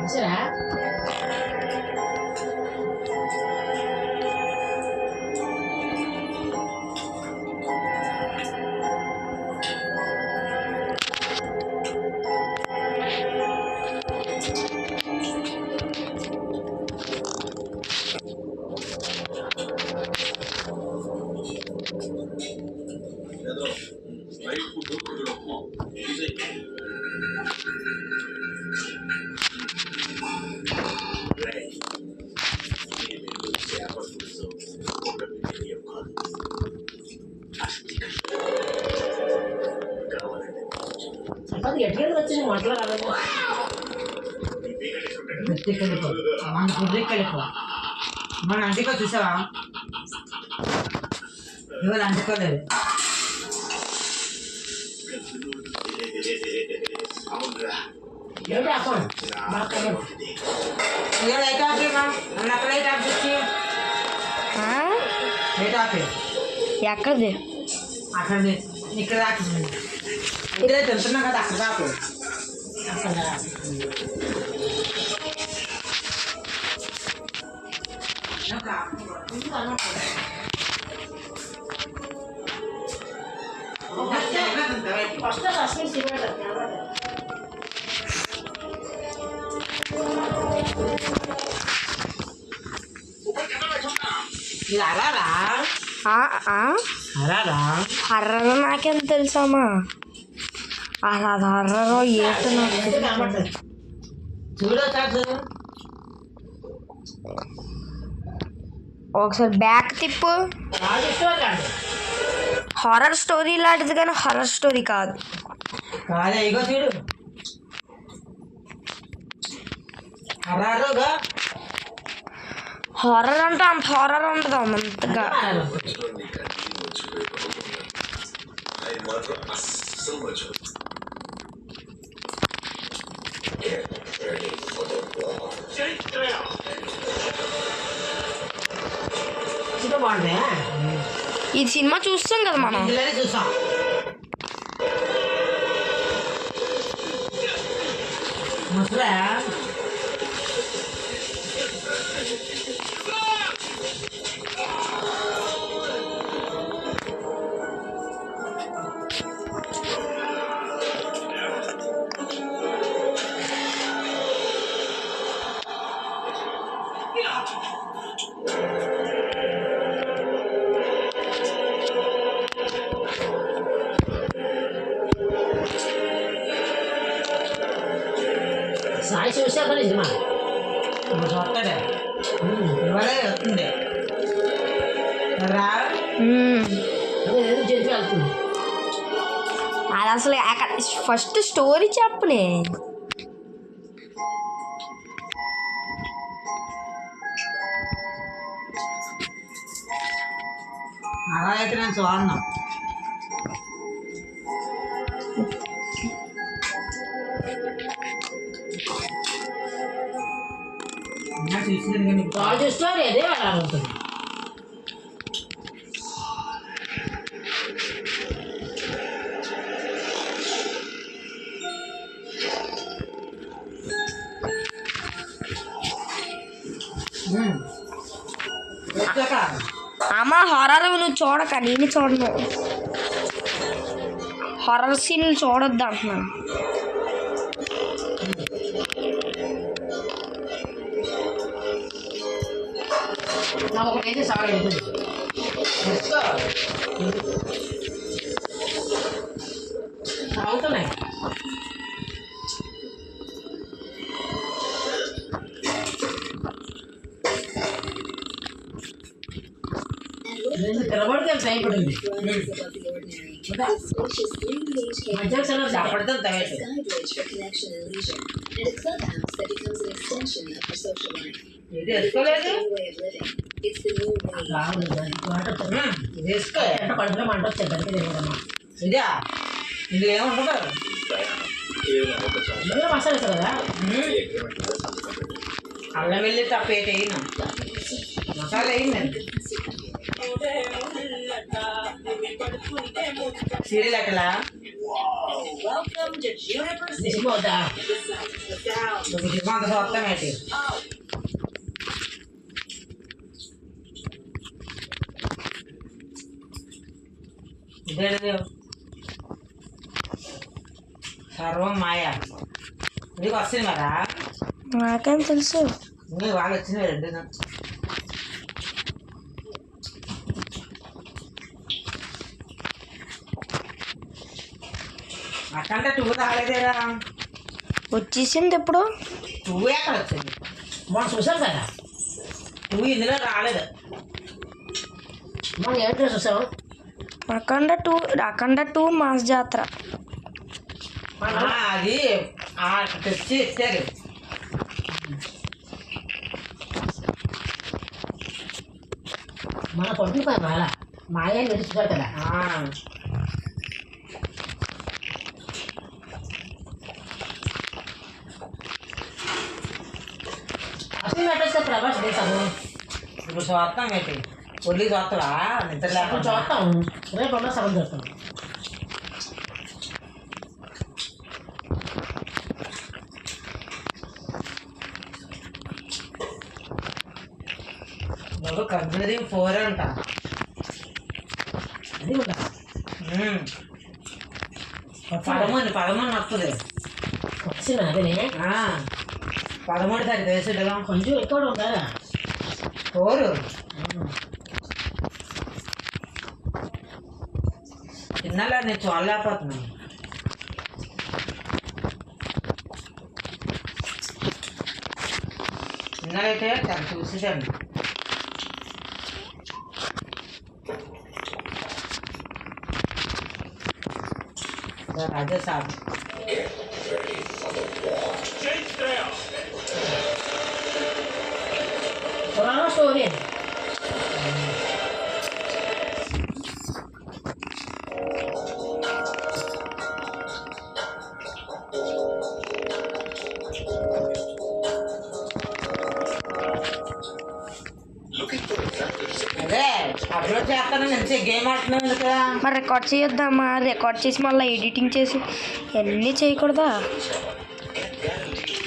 సరే గట్టిగా వచ్చి మాట్లాడాలి మన అంటికో చూసావా ఇవాళ అంటుకోలేదు ఎక్కడిది అక్కడ ఇక్కడ ఇక్కడే తెలుసున్నా కదా అక్కడ కాకు ఫస్ట్ అసలు సిగరెట్ హర్రర్ నాకేం తెలుసామా అలా హర్రరో ఏటో నాకు ఒకసారి బ్యాక్ తిప్పు హారర్ స్టోరీ లాంటిది కానీ హారర్ స్టోరీ కాదు ఇగో చూడు హారర్ అంటే అంత హారర్ ఉంటుంది అంతగా ఈ సినిమా చూస్తాం కదా మనం చూసాం ముసలా సాయి చూసాక నిజమా వస్తాడే ఇవాళ వస్తుంది రా జంతు వెళ్తుంది అది అసలు ఫస్ట్ స్టోరీ చెప్పనే అలా అయితే నేను చూడను చూస్తారు అదే అలా ఉంటుంది అమ్మ హారర్ నువ్వు చూడక నేను చూడను హారర్ సీన్లు చూడొద్దు అంటున్నాను ఒకటైతే సాగు సాగుతున్నాయి తెరబడితే భయపడింది పడతాం తయారు ఇది వేసుకోలేదు వేసుకో ఎంత పడుతున్నా మంట వచ్చేది దానికి తినడమ్మా ఇదా ఇందులో ఏమంటున్నారు ఇందులో మసాలా వేస్తారు కదా అల్లం వెళ్ళి తప్పేట వేయను మసాలా వేయండి సీరియల్ అట్లా Welcome to Juniper City. Cinema The sound. నువ్వు సినిమా అంత చూస్తాం ఏంటి? ఇదేంటిది? సర్వం మాయ. నీకు వస్తుంది కదా? నాకేం తెలుసు. నీకు వాళ్ళు వచ్చినాయి రెండు. అక్కడ టూ రాలేదేరా? వచ్చేసింది ఎప్పుడు? టూ ఎక్కడ వచ్చింది? మనం చూసాం కదా. టూ ఇందులో రాలేదు. మనం ఏంటో చూసాం. అఖండ 2 మాస్ జాతర. అది తెచ్చి ఇచ్చారు. మన పొట్టి పై మాయ విడిచిపోయారు కదా. అసలు పెట్టేస్తే ప్రభాస్ చేస్తాము. ఇప్పుడు చూస్తాం ఏంటి? ఒళ్ళు చూస్తావా? నిద్ర ఇప్పుడు లేకుండా చూస్తాం. రేపు ఉన్న సగం చూస్తాం. నువ్వు కంప్యూటర్ 4 అంట. అది కూడా 13 వస్తుంది. వచ్చిన అదే 13 తారీఖు వేసేటగా కొంచెం ఎక్కువ ఉందా. 4 తిన్నాలా? నేను చూడలేకపోతున్నాను. తిన్నాలైతే చూసేసాను. రాజా సాబ్ పురాణ స్టోరీ అది. అదే అప్లోడ్ చేస్తాను. మంచి గేమ్ ఆడుతున్నాను కదా. మరి రికార్డ్ చేయొద్దామా? రికార్డ్ చేసి మళ్ళీ ఎడిటింగ్ చేసి అన్నీ చేయకూడదా?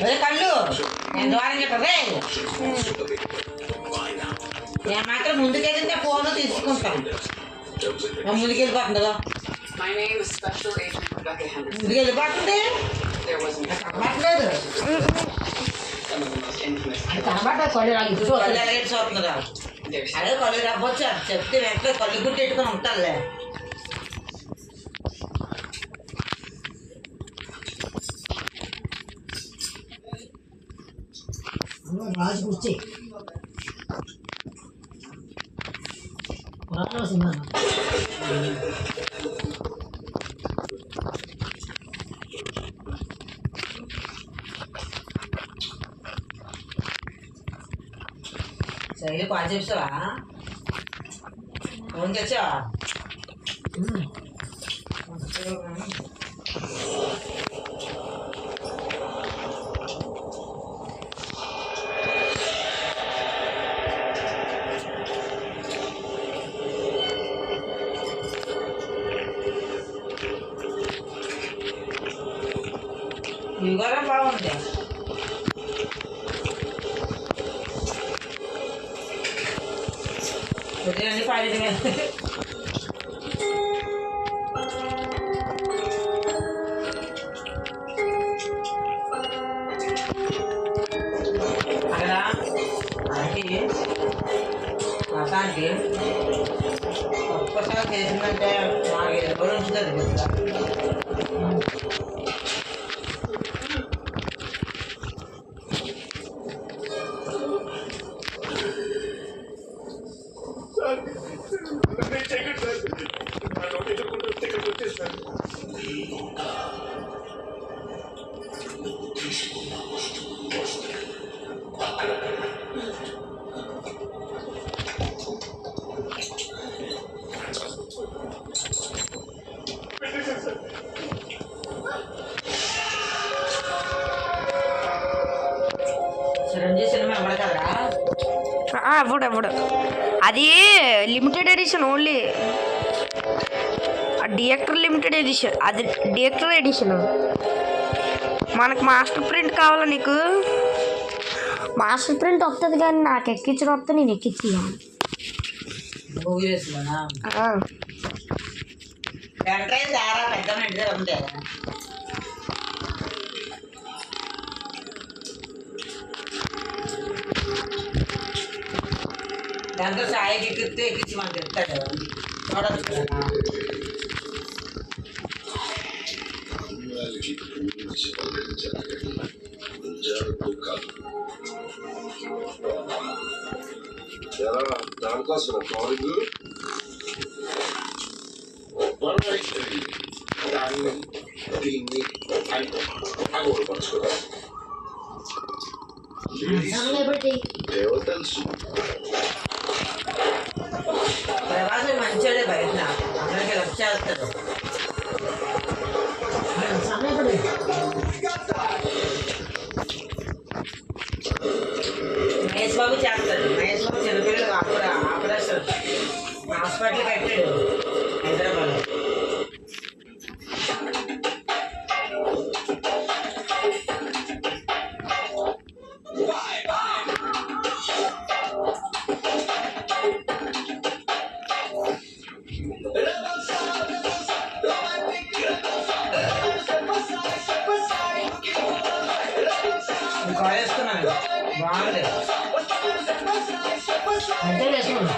అదే కళ్ళు నేను ద్వారా చెప్పదే. నేను మాత్రం ముందుకెళ్తే ఫోన్ తీసుకుంటాను. ముందుకెళ్ళిపోతుంది కదా. My name is Special Agent Rebecca Henderson. ముందుకెళ్ళిపోతుంది. There was an కనబడలేదు. some of the most infamous. అది కనబడ్డా కొద్దిగా కళ్ళు ఎలాగే చూస్తుందా? There's అదే కళ్ళు రవ్వచ్చు. చెప్తే వెంటనే కళ్ళు గుట్టి పెట్టుకుని ఉంటానులే. రాజు కుర్చీ పురాణ సినిమా. శైలి కాల్ చేసావా? ఫోన్ చేసావా? ఇవి కూడా బాగుంది. అన్ని పాడేది. అక్కడ ఆంటీ అసాంటి ఒక్కసారి చేసిందంటే నాకు 7 రోజులు ఉంచుతుంది కదా. చిరంజీవి సినిమా ఎవడ కదరా? అవ్వడు అది limited edition only. Director limited edition, అది డిరెక్టర్ ఎడిషన్. మనకు మాస్టర్ ప్రింట్ కావాలా? నీకు మాస్టర్ ప్రింట్ వస్తుంది కానీ నాకు ఎక్కించిన వస్తే నేను ఎక్కించాను. యూఎస్లోనా వెంటనే దారా పెద్ద ఇంటి దగ్గర ఉంటే దాంతో సాయికి ఎక్కితే ఎక్కించి మనకి చెప్తాడు చూడచ్చు కదా. దానికోసం కవరింగ్ దాన్ని దీన్ని అగౌరవపరచుకోవడం ఏవో తెలుసు. ప్రభాసం మంచోడే బయట అందరికి వచ్చేస్తాడు. మహేష్ బాబు చేస్తాడు. మహేష్ బాబు చిన్నపిల్లలు ఆపరేషన్ హాస్పిటల్ కట్టాడు హైదరాబాద్. వేసుకున్నాను బాగుంది. అంటే వేసుకున్నా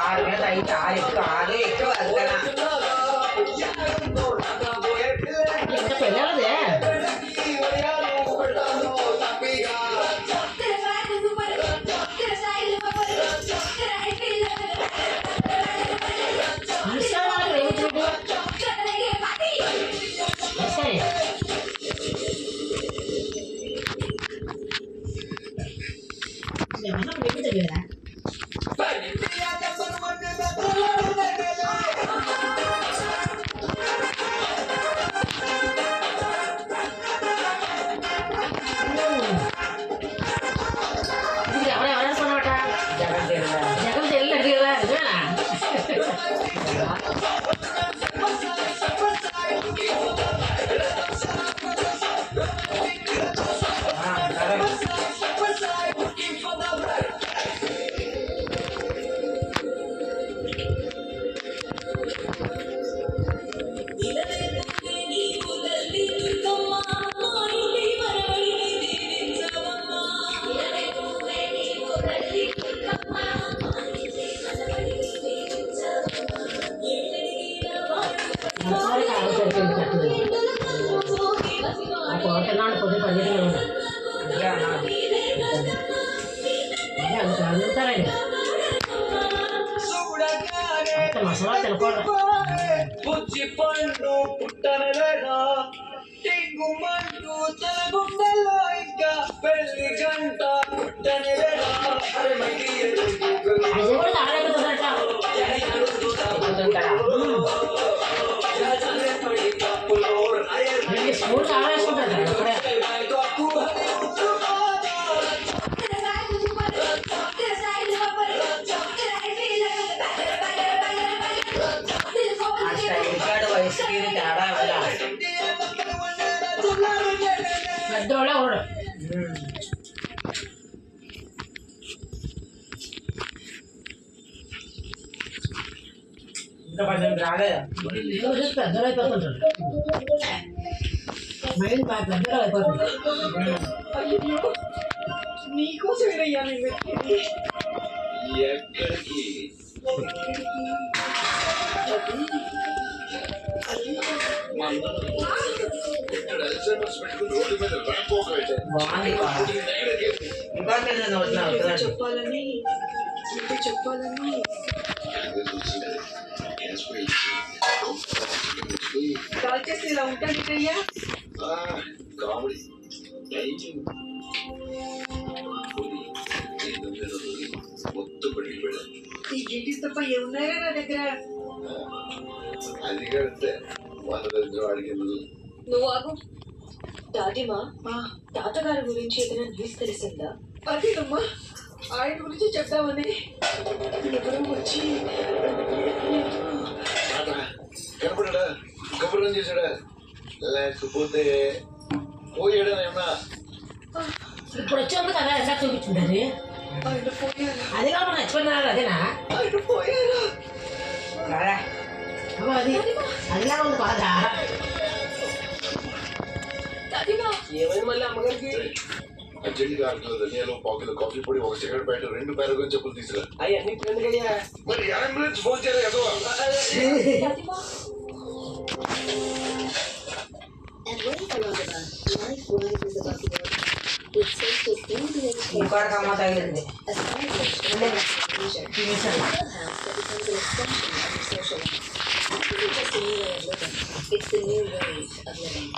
ఆరు మీద 5 6 ఎక్కువ వెళ్తానా ఇంకా పెళ్ళదే జగన్ తెలియదు కదా నిజమేనా? పొద్దు 10 చదువుతారండి అంత మసాలా తినకూడదు. పుచ్చి పండు పుట్టనలేదా టింగుమంటూ తన గుండెల్లో ఇంకా పెళ్లి గంట పుట్టనలేదా అది కూడా ఆడేస్తుందట స్కూల్ ఆడేసుకుంటాడు అక్కడే. వయసుకి తేడా పెద్దోళ్ళ కూడా ఇంకా 18 రాలేదా? పెద్దలు అయిపోతుంటాడు. మైండ్ బాగా పెద్దలు అయిపోతుంది. నీకోసమేనయ్యా నేను ఎక్కడికి ఇక్కడ ఎల్సైమర్స్ పెట్టుకుని రోడ్డు మీద ర్యాంపోకైతే బాగుంది ఇంకా నేను చెప్పాలని చూసింది కాల్ చేస్తే ఇలా ఉంటాను అయ్యా. కామెడీ మొత్తం పడిపోయాడు. ఈ డ్యూటీస్ తప్ప ఏమున్నాయా నా దగ్గర? అది కంటే వాళ్ళ దగ్గర అడిగింది. నువ్వు ఆగు. దాదిమా తాతగారి గురించి ఏదైనా న్యూస్ తెలిసిందా? అదేనమ్మా, ఆయన గురించి చెప్తామని ఎవరో వచ్చి కనపడా కబురం చేశాడా లేకపోతే పోయాడా ఏమన్నా? ఇప్పుడు వచ్చేందుకు కదా ఎలా చూపించింది? ఆయన పోయారా? అది కాకుండా నచ్చిపోయినారు అదేనా? ఆయన పోయారా? రారా. అమ్మా, అదిలా ఉంది బాధ. దాదిమా ఏమైంది మళ్ళీ అమ్మగారికి? అర్జెంట్గా ధనియాలు పావుకిలో కాఫీ పొడి ఒక సిగరెట్ ప్యాకెట్ 2 పారాగన్ చెప్పులు తీసుకురా. అవన్నీ ఎందుకయ్యా? మరి అంబులెన్స్ ఫోన్ చేయలే కదా? దాదిమా ఇంకోటి అమ్మ తగిలింది. It's the new way of living.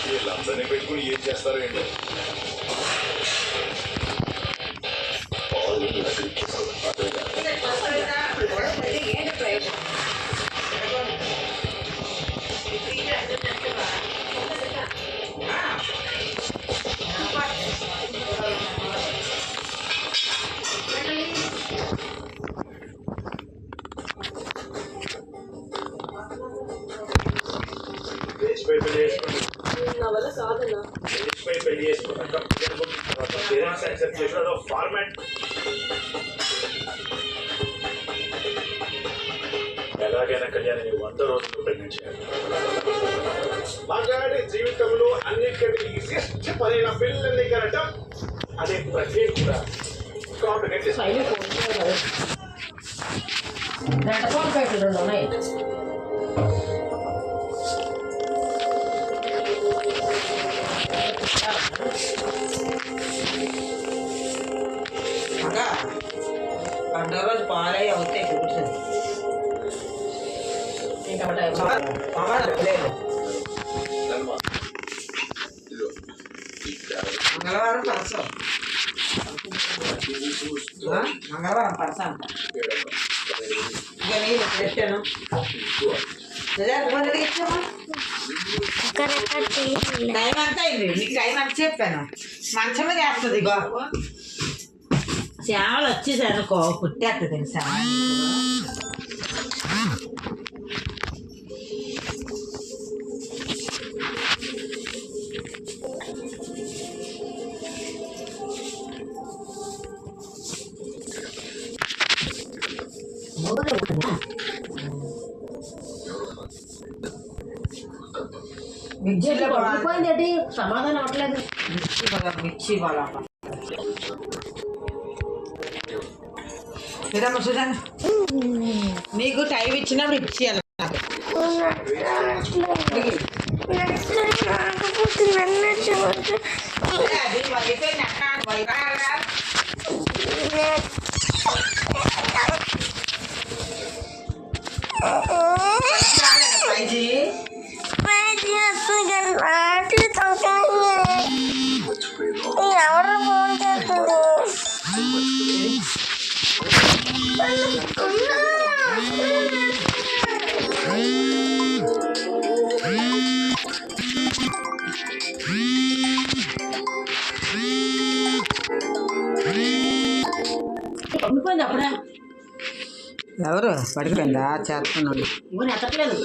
వీళ్ళందరినీ పెట్టుకుని ఏం చేస్తారో ఏంటో. ఏంటి ప్రయోజనం? నా వల్ల కాదన్నా. ఎలాగైనా కళ్యాణి 100 రోజులు ప్రెగ్నెంట్ చేయాలి. మగాడి జీవితంలో అన్నిటికంటే ఈజియెస్ట్ పనైన పిల్లల్ని కనటం అదే ప్రక్రియ కూడా కాంప్లికేట్ చేస్తుంది. రెండు ఫోన్ ప్యాకెట్లు 2 ఉన్నాయి. మగా పండుగ రోజు పాలయ్యి అవుతాయి కూర్చొని ఇంకా లేదు. మంగళవారం పరస మంగళవారం పరస అంట. ఇంకా నేను పెట్టాను ఇచ్చామా? టైం అంతా అయింది. నీకు టైం అంత చెప్పాను. మంచం మీద వేస్తుంది. ఇగో శ్యామలు వచ్చేసారు అనుకో పుట్టేస్తుంది తెలుసా? మిర్చిలో పడిపోయింది. సమాధానం అవ్వట్లేదు. మిర్చి వాళ్ళ ఇదమ్మ చూడండి. నీకు టైం ఇచ్చినప్పుడు ఇచ్చేయాలి. అది వైఫై ఎవరు ఫోన్ చేస్తుంది? పడిపోయింది అప్పుడే. ఎవరు పడిపోయిందా? చేస్తున్నాడు. ఇవన్నీ ఎత్తట్లేదు.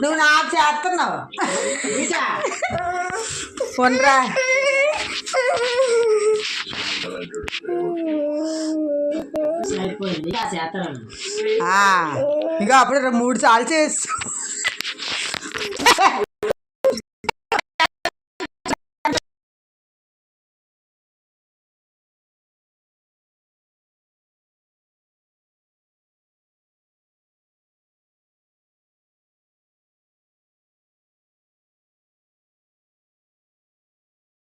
నువ్వు నాకు చేస్తున్నావు. పొండ్రా సరిపోయింది. చేస్తాను. ఇక అప్పుడు 3 సార్లు చేసు.